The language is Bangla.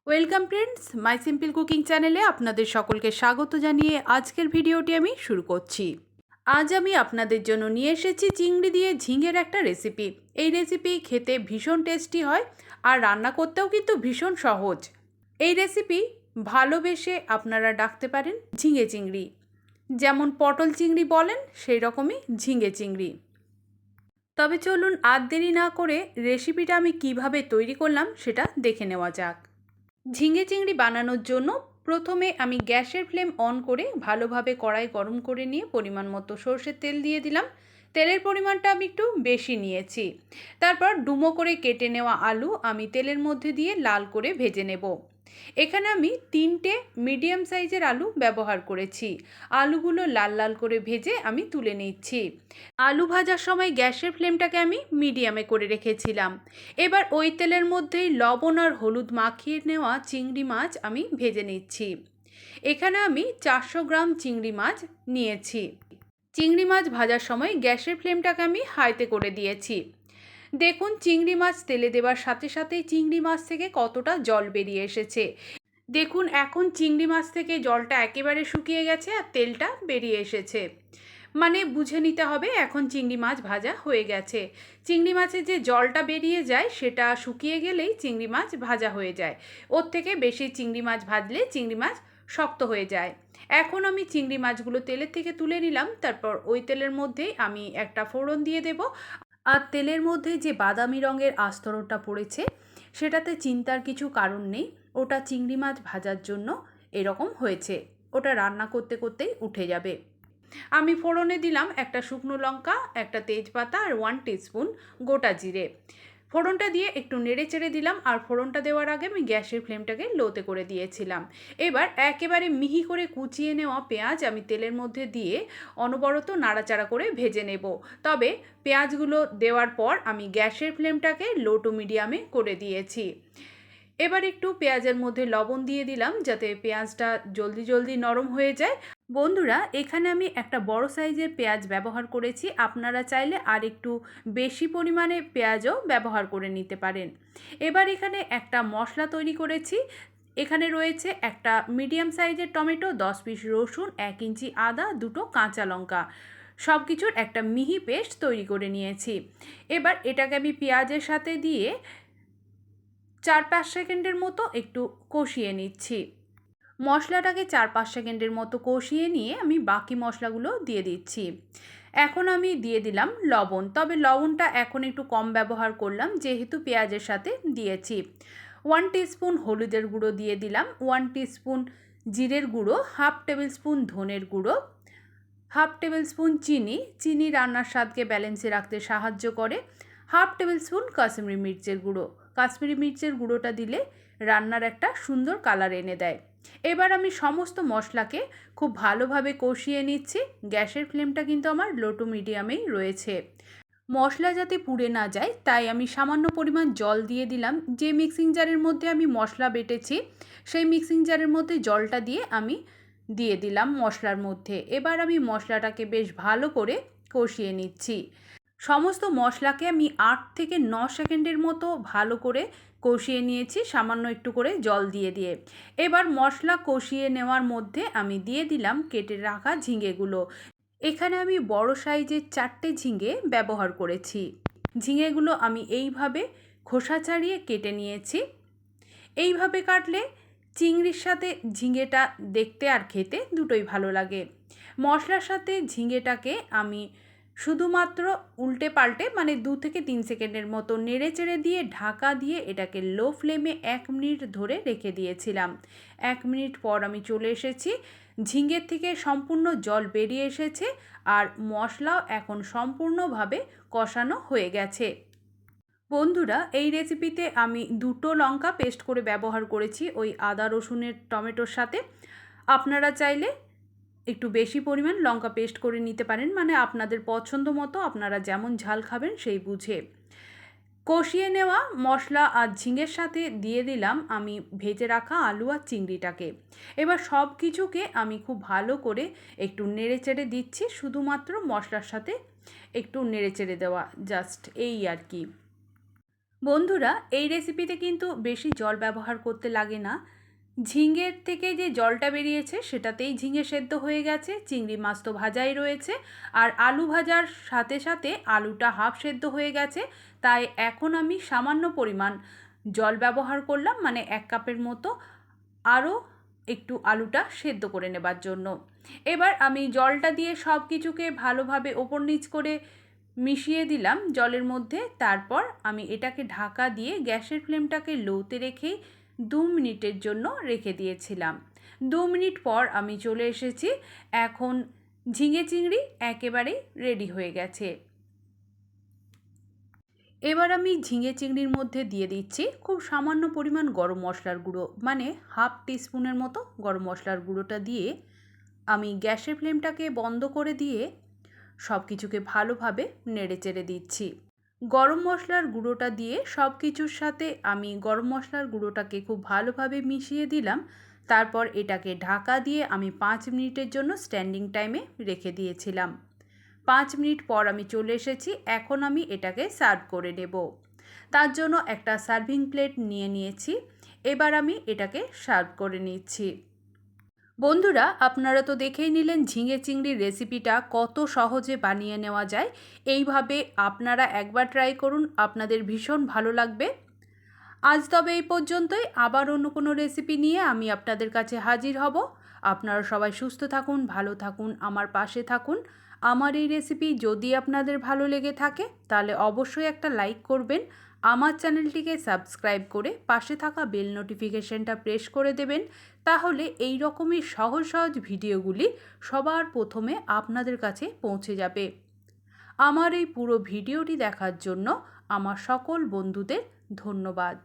ওয়েলকাম ফ্রেন্ডস, মাই সিম্পল কুকিং চ্যানেলে আপনাদের সকলকে স্বাগত জানিয়ে আজকের ভিডিওটি আমি শুরু করছি। আজ আমি আপনাদের জন্য নিয়ে এসেছি চিংড়ি দিয়ে ঝিঙের একটা রেসিপি। এই রেসিপি খেতে ভীষণ টেস্টি হয় আর রান্না করতেও কিন্তু ভীষণ সহজ। এই রেসিপি ভালোবেসে আপনারা ডাকতে পারেন ঝিঙে চিংড়ি, যেমন পটল চিংড়ি বলেন সেই রকমই ঝিঙে চিংড়ি। তবে চলুন আর দেরি না করে রেসিপিটা আমি কিভাবে তৈরি করলাম সেটা দেখে নেওয়া যাক। ঝিঙে চিংড়ি বানানোর জন্য প্রথমে আমি গ্যাসের ফ্লেম অন করে ভালোভাবে কড়াই গরম করে নিয়ে পরিমাণ মতো সরষের তেল দিয়ে দিলাম। তেলের পরিমাণটা আমি একটু বেশি নিয়েছি। তারপর ডুমো করে কেটে নেওয়া আলু আমি তেলের মধ্যে দিয়ে লাল করে ভেজে নেব। এখানে আমি 3টে মিডিয়াম সাইজের আলু ব্যবহার করেছি। আলুগুলো লাল লাল করে ভেজে আমি তুলে নিচ্ছি। আলু ভাজার সময় গ্যাসের ফ্লেমটাকে আমি মিডিয়ামে করে রেখেছিলাম। এবার ওই তেলের মধ্যেই লবণ আর হলুদ মাখিয়ে নেওয়া চিংড়ি মাছ আমি ভেজে নিচ্ছি। এখানে আমি 400 গ্রাম চিংড়ি মাছ নিয়েছি। চিংড়ি মাছ ভাজার সময় গ্যাসের ফ্লেমটাকে আমি হাইতে করে দিয়েছি। দেখুন চিংড়ি মাছ তেলে দেওয়ার সাথে সাথেই চিংড়ি মাছ থেকে কতটা জল বেরিয়ে এসেছে। দেখুন এখন চিংড়ি মাছ থেকে জলটা একেবারে শুকিয়ে গেছে আর তেলটা বেরিয়ে এসেছে। মানে বুঝে নিতে হবে এখন চিংড়ি মাছ ভাজা হয়ে গেছে। চিংড়ি মাছের যে জলটা বেরিয়ে যায় সেটা শুকিয়ে গেলেই চিংড়ি মাছ ভাজা হয়ে যায়। ওর থেকে বেশি চিংড়ি মাছ ভাজলে চিংড়ি মাছ শক্ত হয়ে যায়। এখন আমি চিংড়ি মাছগুলো তেলের থেকে তুলে নিলাম। তারপর ওই তেলের মধ্যেই আমি একটা ফোড়ন দিয়ে দেব। আর তেলের মধ্যে যে বাদামি রঙের আস্তরটা পড়েছে সেটাতে চিন্তার কিছু কারণ নেই। ওটা চিংড়ি মাছ ভাজার জন্য এরকম হয়েছে। ওটা রান্না করতে করতেই উঠে যাবে। আমি ফোড়নে দিলাম একটা শুকনো লঙ্কা, একটা তেজপাতা আর 1 টিস্পুন গোটা জিরে। ফোড়নটা দিয়ে একটু নেড়ে চেড়ে দিলাম আর ফোড়নটা দেওয়ার আগে আমি গ্যাসের ফ্লেমটাকে লোতে করে দিয়েছিলাম। এবার একেবারে মিহি করে কুচিয়ে নেওয়া পেঁয়াজ আমি তেলের মধ্যে দিয়ে অনবরত নাড়াচাড়া করে ভেজে নেব। তবে পেঁয়াজগুলো দেওয়ার পর আমি গ্যাসের ফ্লেমটাকে লো টু মিডিয়ামে করে দিয়েছি। এবার একটু পেঁয়াজের মধ্যে লবণ দিয়ে দিলাম যাতে পেঁয়াজটা জলদি জলদি নরম হয়ে যায়। বন্ধুরা, এখানে আমি একটা বড় সাইজের পেঁয়াজ ব্যবহার করেছি। আপনারা চাইলে আর একটু বেশি পরিমাণে পেঁয়াজও ব্যবহার করে নিতে পারেন। এবার এখানে একটা মশলা তৈরি করেছি। এখানে রয়েছে একটা মিডিয়াম সাইজের টমেটো, 10 পিস রসুন, 1 ইঞ্চি আদা, 2টো কাঁচা লঙ্কা, সব কিছুর একটা মিহি পেস্ট তৈরি করে নিয়েছি। এবার এটাকে আমি পেঁয়াজের সাথে দিয়ে 4-5 সেকেন্ডের মতো একটু কষিয়ে নিচ্ছি। মশলাটাকে 4-5 সেকেন্ডের মতো কষিয়ে নিয়ে আমি বাকি মশলাগুলো দিয়ে দিচ্ছি। এখন আমি দিয়ে দিলাম লবণ। তবে লবণটা এখন একটু কম ব্যবহার করলাম যেহেতু পেঁয়াজের সাথে দিয়েছি। 1 টিস্পুন হলুদের গুঁড়ো দিয়ে দিলাম, 1 টিস্পুন জিরের গুঁড়ো, 1/2 টেবিল স্পুন ধনের গুঁড়ো, 1/2 টেবিল স্পুন চিনি। চিনি রান্নার স্বাদকে ব্যালেন্সে রাখতে সাহায্য করে। 1/2 টেবিল স্পুন কাশ্মীরি মির্চের গুঁড়ো। কাশ্মীরি মির্চের গুঁড়োটা দিলে রান্নার একটা সুন্দর কালার এনে দেয়। এবার আমি সমস্ত মশলাকে খুব ভালোভাবে কষিয়ে নিচ্ছি। গ্যাসের ফ্লেমটা কিন্তু আমার লো টু মিডিয়ামেই রয়েছে। মশলা যাতে পুড়ে না যায় তাই আমি সামান্য পরিমাণ জল দিয়ে দিলাম। যে মিক্সিং জারের মধ্যে আমি মশলা বেটেছি সেই মিক্সিং জারের মধ্যে জলটা দিয়ে আমি দিয়ে দিলাম মশলার মধ্যে। এবার আমি মশলাটাকে বেশ ভালো করে কষিয়ে নিচ্ছি। সমস্ত মশলাকে আমি 8 থেকে 9 সেকেন্ডের মতো ভালো করে কষিয়ে নিয়েছি সামান্য একটু করে জল দিয়ে দিয়ে। এবার মশলা কষিয়ে নেওয়ার মধ্যে আমি দিয়ে দিলাম কেটে রাখা ঝিঙেগুলো। এখানে আমি বড় সাইজের 4টে ঝিঙে ব্যবহার করেছি। ঝিঙেগুলো আমি এইভাবে খোসা ছাড়িয়ে কেটে নিয়েছি। এইভাবে কাটলে চিংড়ির সাথে ঝিঙেটা দেখতে আর খেতে দুটোই ভালো লাগে। মশলার সাথে ঝিঙেটাকে আমি শুধুমাত্র উল্টে পাল্টে 2 থেকে 3 সেকেন্ডের মতো নেড়ে চেড়ে দিয়ে ঢাকা দিয়ে এটাকে লো ফ্লেমে 1 মিনিট ধরে রেখে দিয়েছিলাম। 1 মিনিট পর আমি চলে এসেছি। ঝিঙের থেকে সম্পূর্ণ জল বেরিয়ে এসেছে আর মশলাও এখন সম্পূর্ণভাবে কষানো হয়ে গেছে। বন্ধুরা, এই রেসিপিতে আমি 2টো লঙ্কা পেস্ট করে ব্যবহার করেছি ওই আদা রসুনের টমেটোর সাথে। আপনারা চাইলে একটু বেশি পরিমাণ লঙ্কা পেস্ট করে নিতে পারেন, আপনাদের পছন্দ মতো আপনারা যেমন ঝাল খাবেন সেই বুঝে। কষিয়ে নেওয়া মশলা আর ঝিঙের সাথে দিয়ে দিলাম আমি ভেজে রাখা আলু আর চিংড়িটাকে। এবার সব কিছুকে আমি খুব ভালো করে একটু নেড়ে চেড়ে দিচ্ছি। শুধুমাত্র মশলার সাথে একটু নেড়ে চেড়ে দেওয়া, জাস্ট এই আর কি। বন্ধুরা, এই রেসিপিতে কিন্তু বেশি জল ব্যবহার করতে লাগে না। ঝিঙের থেকে যে জলটা বেরিয়েছে সেটাতেই ঝিঙে সেদ্ধ হয়ে গেছে, চিংড়ি মাছ তো ভাজাই রয়েছে, আর আলু ভাজার সাথে সাথে আলুটা হাফ সেদ্ধ হয়ে গেছে। তাই এখন আমি সামান্য পরিমাণ জল ব্যবহার করলাম, মানে 1 কাপের মতো, আরও একটু আলুটা সেদ্ধ করে নেবার জন্য। এবার আমি জলটা দিয়ে সব কিছুকে ভালোভাবে ওপর নিচ করে মিশিয়ে দিলাম জলের মধ্যে। তারপর আমি এটাকে ঢাকা দিয়ে গ্যাসের ফ্লেমটাকে লোতে রেখেই 2 মিনিটের জন্য রেখে দিয়েছিলাম। 2 মিনিট পর আমি চলে এসেছি। এখন ঝিঙে চিংড়ি একেবারেই রেডি হয়ে গেছে। এবার আমি ঝিঙে চিংড়ির মধ্যে দিয়ে দিচ্ছি খুব সামান্য পরিমাণ গরম মশলার গুঁড়ো, মানে হাফ টিস্পুনের মতো গরম মশলার গুঁড়োটা দিয়ে আমি গ্যাসের ফ্লেমটাকে বন্ধ করে দিয়ে সব কিছুকে ভালোভাবে নেড়েচেড়ে দিচ্ছি। গরম মশলার গুঁড়োটা দিয়ে সব কিছুর সাথে আমি গরম মশলার গুঁড়োটাকে খুব ভালোভাবে মিশিয়ে দিলাম। তারপর এটাকে ঢাকা দিয়ে আমি 5 মিনিটের জন্য স্ট্যান্ডিং টাইমে রেখে দিয়েছিলাম। 5 মিনিট পর আমি চলে এসেছি। এখন আমি এটাকে সার্ভ করে নেব। তার জন্য একটা সার্ভিং প্লেট নিয়ে নিয়েছি। এবার আমি এটাকে সার্ভ করে নিচ্ছি। বন্ধুরা, আপনারা তো দেখেই নিলেন ঝিঙে চিংড়ির রেসিপিটা কত সহজে বানিয়ে নেওয়া যায়। এইভাবে আপনারা একবার ট্রাই করুন, আপনাদের ভীষণ ভালো লাগবে। আজ তবে এই পর্যন্তই। আবার অন্য কোনো রেসিপি নিয়ে আমি আপনাদের কাছে হাজির হব। আপনারা সবাই সুস্থ থাকুন, ভালো থাকুন, আমার পাশে থাকুন। আমার এই রেসিপি যদি আপনাদের ভালো লেগে থাকে তাহলে অবশ্যই একটা লাইক করবেন। আমার চ্যানেলটিকে সাবস্ক্রাইব করে পাশে থাকা বেল নোটিফিকেশনটা প্রেস করে দেবেন। তাহলে এই রকমই সহজ সহজ ভিডিওগুলি সবার প্রথমে আপনাদের কাছে পৌঁছে যাবে। আমার এই পুরো ভিডিওটি দেখার জন্য আমার সকল বন্ধুদের ধন্যবাদ।